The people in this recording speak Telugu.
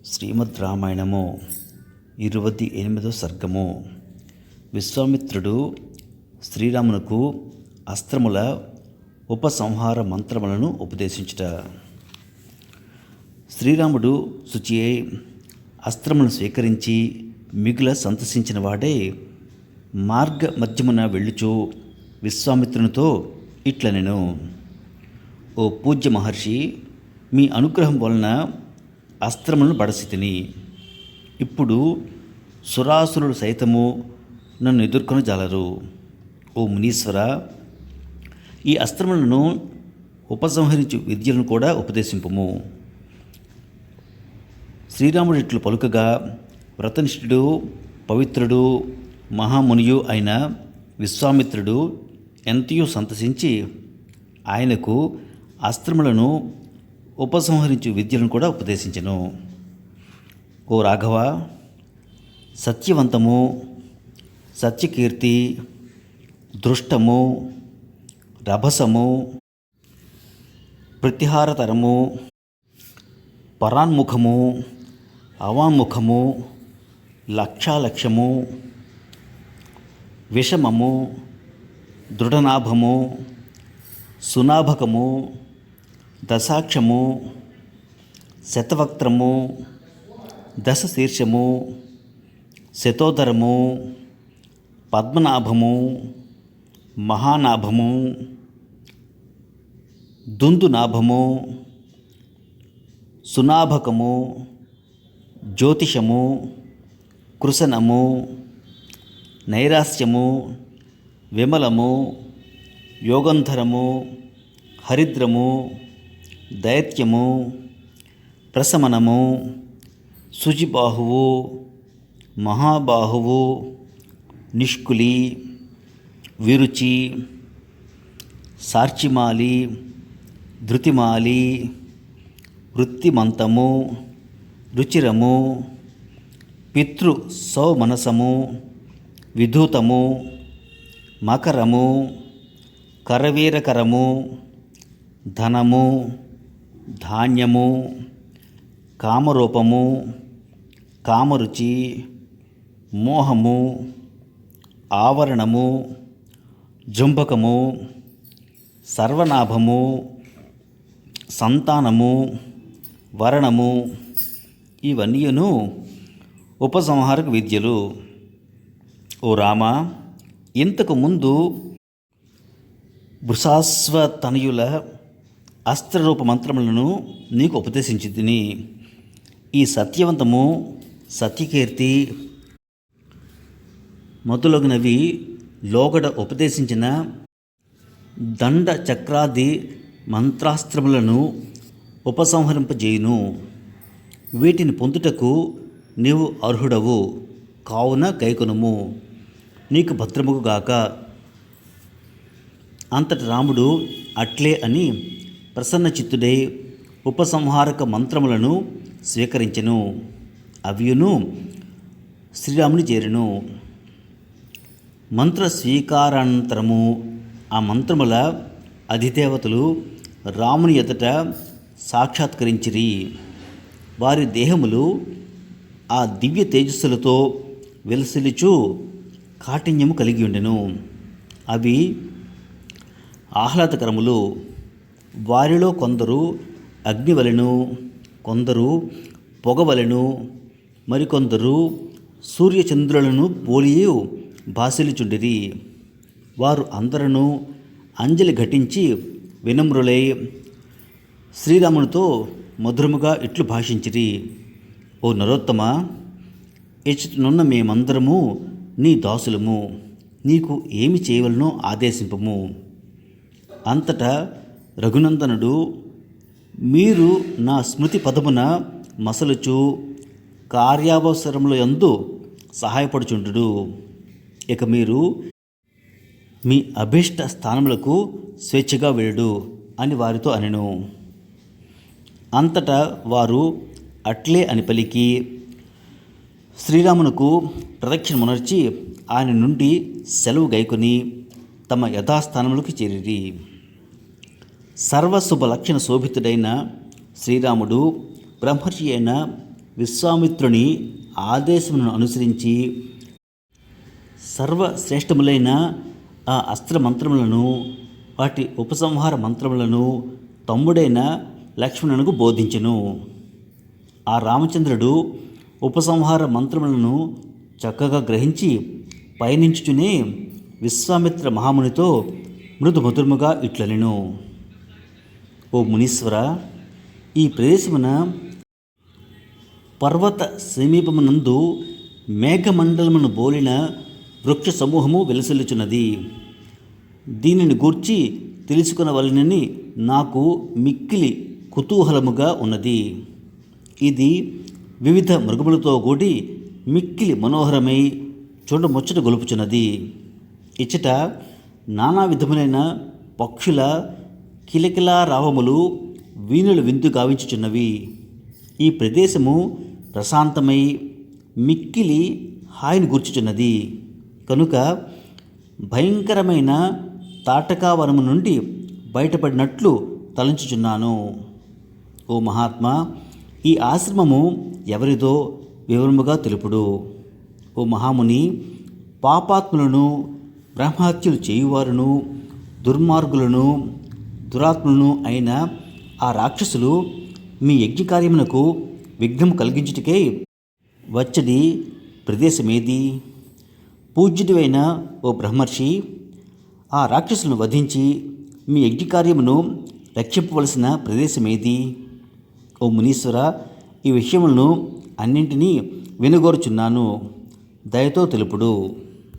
శ్రీమద్ రామాయణము 28వ సర్గము. విశ్వామిత్రుడు శ్రీరామునకు అస్త్రముల ఉపసంహార మంత్రములను ఉపదేశించుట. శ్రీరాముడు శుచి అయి అస్త్రములను స్వీకరించి మిగుల సంతసించిన వాడే మార్గ మధ్యమున వెళ్ళుచు విశ్వామిత్రునితో ఇట్లనెను: ఓ పూజ్య మహర్షి, మీ అనుగ్రహం వలన అస్త్రములను బడసితిని. ఇప్పుడు సురాసురులు సైతము నన్ను ఎదుర్కొని జాలరు. ఓ మునీశ్వర, ఈ అస్త్రములను ఉపసంహరించు విద్యలను కూడా ఉపదేశింపుము. శ్రీరాముడు ఇట్లు పలుకగా, వ్రతనిష్ఠుడు, పవిత్రుడు, మహామునియు అయిన విశ్వామిత్రుడు ఎంతయో సంతసించి ఆయనకు అస్త్రములను ఉపసంహరించు విద్యలను కూడా ఉపదేశించెను. ఓ రాఘవ, సత్యవంతము, సత్యకీర్తి, దృష్టము, రభసము, ప్రతిహారతరము, పరాన్ముఖము, అవాన్ముఖము, లక్షాలక్ష్యము, విషమము, దృఢనాభము, సునాభకము, దశాక్షము, శతవక్త్రము, దశశీర్షము, శతోదరము, పద్మనాభము, మహానాభము, దుందునాభము, సునాభకము, జ్యోతిషము, కృశనము, నైరాస్యము, విమలము, యోగంధరము, హరిద్రము, దైత్యము, ప్రశమనము, శుచిబాహువు, మహాబాహువు, నిష్కులి, విరుచి, సార్చిమాలి, ధృతిమాలి, వృత్తిమంతము, రుచిరము, పితృ సౌమనసము, విధూతము, మకరము, కరవీరకరము, ధనము, ధాన్యము, కామరూపము, కామరుచి, మోహము, ఆవరణము, జుంబకము, సర్వనాభము, సంతానము, వరణము, ఇవన్నీను ఉపసంహారక విద్యలు. ఓ రామ, ఇంతకు ముందు వృషాశ్వతనయుల అస్త్రరూప మంత్రములను నీకు ఉపదేశించి తిని. ఈ సత్యవంతము, సత్యకీర్తి మొదలగునవి లోగడ ఉపదేశించిన దండ చక్రాది మంత్రాస్త్రములను ఉపసంహరింపజేయును. వీటిని పొందుటకు నీవు అర్హుడవు కావున గైకొనుము. నీకు భద్రముగాక. అంతటి రాముడు అట్లే అని ప్రసన్నచిత్తుడై ఉపసంహారక మంత్రములను స్వీకరించెను. అవియును శ్రీరాముని చేరెను. మంత్ర స్వీకారానంతరము ఆ మంత్రముల అధిదేవతలు రాముని ఎదుట సాక్షాత్కరించిరి. వారి దేహములు ఆ దివ్య తేజస్సులతో వెలసిల్లుచు కాఠిన్యము కలిగి ఉండెను. అవి ఆహ్లాదకరములు. వారిలో కొందరు అగ్నివలెను, కొందరు పొగవలెను, మరికొందరు సూర్యచంద్రులను పోలియు భాసిల్లుచుండిరి. వారు అందరూ అంజలి ఘటించి వినమ్రులై శ్రీరామునితో మధురముగా ఇట్లు భాషించిరి: ఓ నరోత్తమ, ఇచ్చటనున్న మేమందరము నీ దాసులము. నీకు ఏమి చేయవలనో ఆదేశింపము. అంతటా రఘునందనుడు, మీరు నా స్మృతి పదమున మసలుచు కార్యావసరముల యందు సహాయపడుచుండు. ఇక మీరు మీ అభీష్ట స్థానములకు స్వేచ్ఛగా వెళ్ళుడు అని వారితో అనెను. అంతటా వారు అట్లే అని పలికి శ్రీరామునకు ప్రదక్షిణమునర్చి ఆయన నుండి సెలవు గైకొని తమ యథాస్థానములకు చేరిరి. సర్వశుభ లక్షణ శోభితుడైన శ్రీరాముడు బ్రహ్మర్షి అయిన విశ్వామిత్రుని ఆదేశమును అనుసరించి సర్వశ్రేష్టములైన ఆ అస్త్ర మంత్రములను, వాటి ఉపసంహార మంత్రములను తమ్ముడైన లక్ష్మణునకు బోధించెను. ఆ రామచంద్రుడు ఉపసంహార మంత్రములను చక్కగా గ్రహించి పయనించుచునే విశ్వామిత్ర మహామునితో మృదుమధురముగా ఇట్లనెను. ఓ మునీశ్వర, ఈ ప్రదేశమున పర్వత సమీపమునందు మేఘమండలమును బోలిన వృక్ష సమూహము వెలసిల్లుచున్నది. దీనిని గూర్చి తెలుసుకొనవలెనని నాకు మిక్కిలి కుతూహలముగా ఉన్నది. ఇది వివిధ మృగములతో కూడి మిక్కిలి మనోహరమై చూడముచ్చట గొలుపుచున్నది. ఇచ్చట నానా విధములైన పక్షుల కిలకిలా రావములు వీణులు విందు గావించుచున్నవి. ఈ ప్రదేశము ప్రశాంతమై మిక్కిలి హాయిని గూర్చుచున్నది. కనుక భయంకరమైన తాటకావనము నుండి బయటపడినట్లు తలంచుచున్నాను. ఓ మహాత్మా, ఈ ఆశ్రమము ఎవరిదో వివరముగా తెలుపుడు. ఓ మహాముని, పాపాత్ములను, బ్రహ్మహత్యలు చేయువారును, దుర్మార్గులను, దురాత్ములను అయిన ఆ రాక్షసులు మీ యజ్ఞకార్యమునకు విఘ్నము కలిగించుటకై వచ్చడి ప్రదేశమేది? పూజ్యుడివైన ఓ బ్రహ్మర్షి, ఆ రాక్షసులను వధించి మీ యజ్ఞకార్యమును రక్షింపవలసిన ప్రదేశమేది? ఓ మునీశ్వర, ఈ విషయములను అన్నింటినీ వినగోరుచున్నాను, దయతో తెలుపుడు.